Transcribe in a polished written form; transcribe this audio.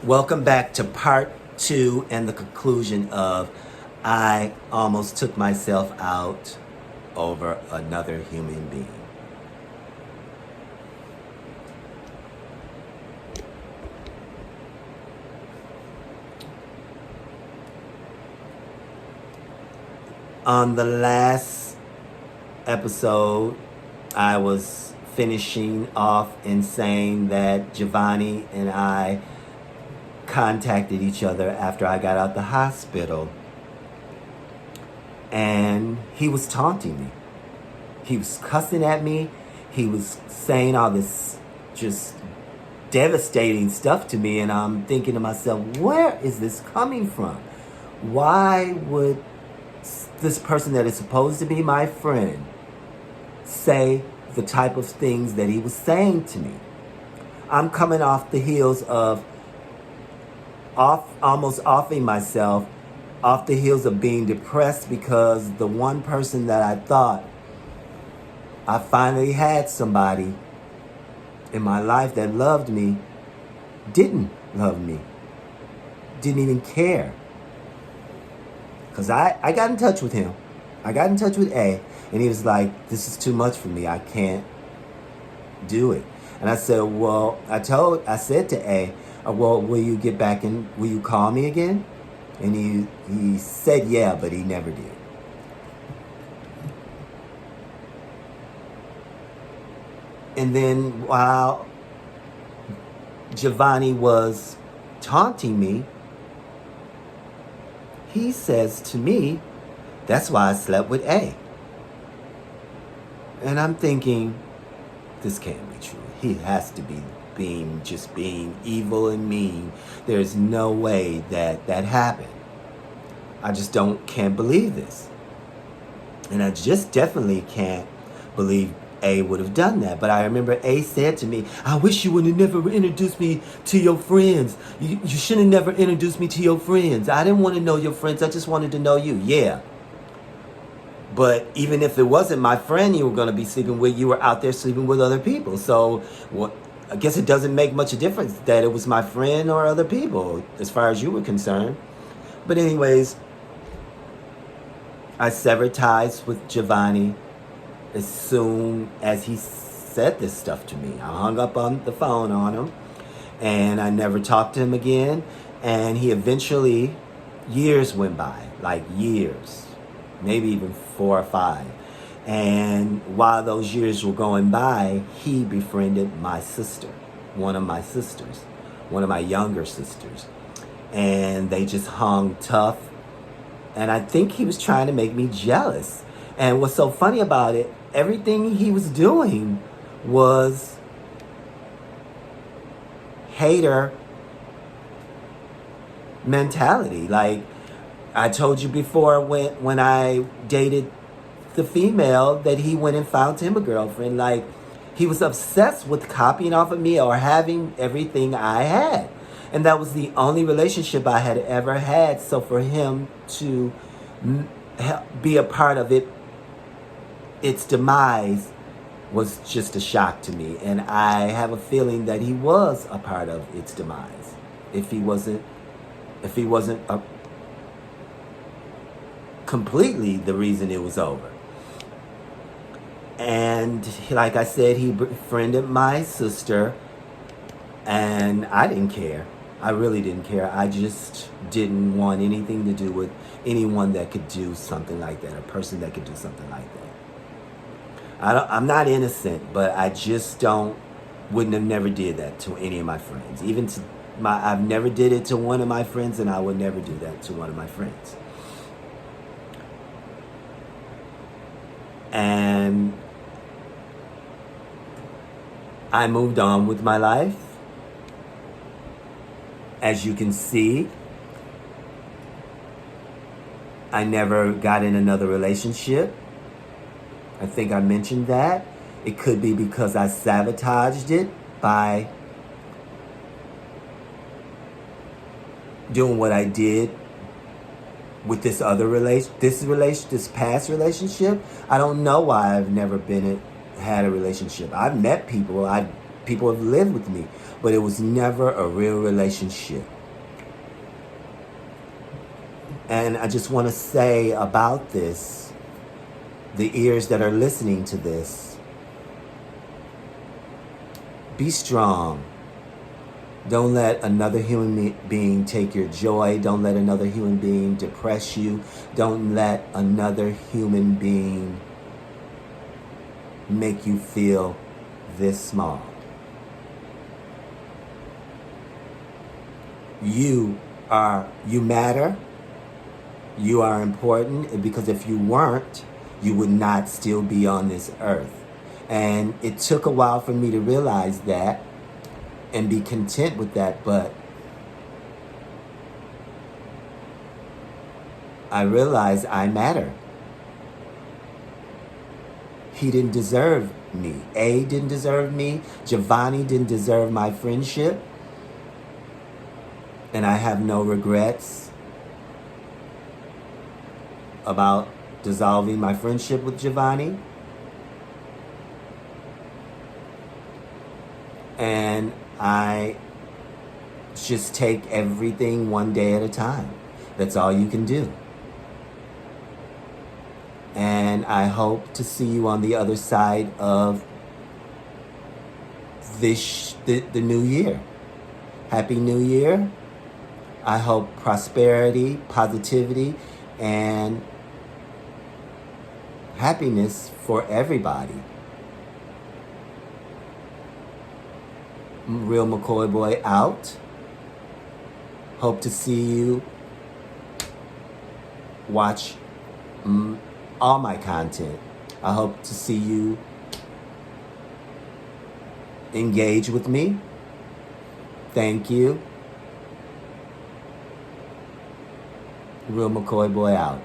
Welcome back to part 2 and the conclusion of I almost took myself out over another human being. On the last episode, I was finishing off in saying that Giovanni and I contacted each other after I got out the hospital. And he was taunting me. He was cussing at me. He was saying all this just devastating stuff to me. And I'm thinking to myself, where is this coming from? Why would this person that is supposed to be my friend say the type of things that he was saying to me? I'm coming off the heels of almost offing myself, off the heels of being depressed because the one person that I thought I finally had somebody in my life that loved me didn't love me, didn't even care. Because I got in touch with him. I got in touch with A, and he was like, this is too much for me. I can't do it. And I said, well, I said to A, well, will you get back in? Will you call me again? And he said yeah, but he never did. And then while Giovanni was taunting me, he says to me, that's why I slept with A. And I'm thinking, this can't be true. He has to be being evil and mean. There's no way that happened. I just can't believe this. And I just definitely can't believe A would have done that. But I remember A said to me, I wish you would have never introduced me to your friends. You should have never introduced me to your friends. I didn't want to know your friends. I just wanted to know you. Yeah. But even if it wasn't my friend you were going to be sleeping with, you were out there sleeping with other people. So I guess it doesn't make much a difference that it was my friend or other people as far as you were concerned. But anyways, I severed ties with Giovanni as soon as he said this stuff to me. I hung up on the phone on him, and I never talked to him again. And he eventually, years went by, like years, maybe even 4 or 5. And while those years were going by, he befriended my sister, one of my younger sisters. And they just hung tough. And I think he was trying to make me jealous. And what's so funny about it, everything he was doing was hater mentality. Like I told you before, when I dated the female, that he went and found him a girlfriend. Like he was obsessed with copying off of me or having everything I had. And that was the only relationship I had ever had. So for him to be a part of it, its demise, was just a shock to me. And I have a feeling that he was a part of its demise. If he wasn't completely the reason it was over. And like I said, he befriended my sister, and I didn't care. I really didn't care. I just didn't want anything to do with anyone that could do something like that, a person that could do something like that. I'm not innocent, but I just wouldn't have never did that to any of my friends. Even to I've never did it to one of my friends, and I would never do that to one of my friends. And I moved on with my life. As you can see, I never got in another relationship. I think I mentioned that. It could be because I sabotaged it by doing what I did with this past relationship. I don't know why I've never had a relationship. I've met people. I've People have lived with me, but it was never a real relationship. And I just want to say about this, the ears that are listening to this, be strong. Don't let another human being take your joy. Don't let another human being depress you. Don't let another human being make you feel this small. You matter. You are important, because if you weren't, you would not still be on this earth. And it took a while for me to realize that and be content with that, but I realized I matter. He didn't deserve me. A didn't deserve me. Giovanni didn't deserve my friendship. And I have no regrets about dissolving my friendship with Giovanni. And I just take everything one day at a time. That's all you can do. And I hope to see you on the other side of the new year. Happy New Year. I hope prosperity, positivity, and happiness for everybody. Real McCoy Boy out. Hope to see you. Watch all my content. I hope to see you engage with me. Thank you. Real McCoy Boy out.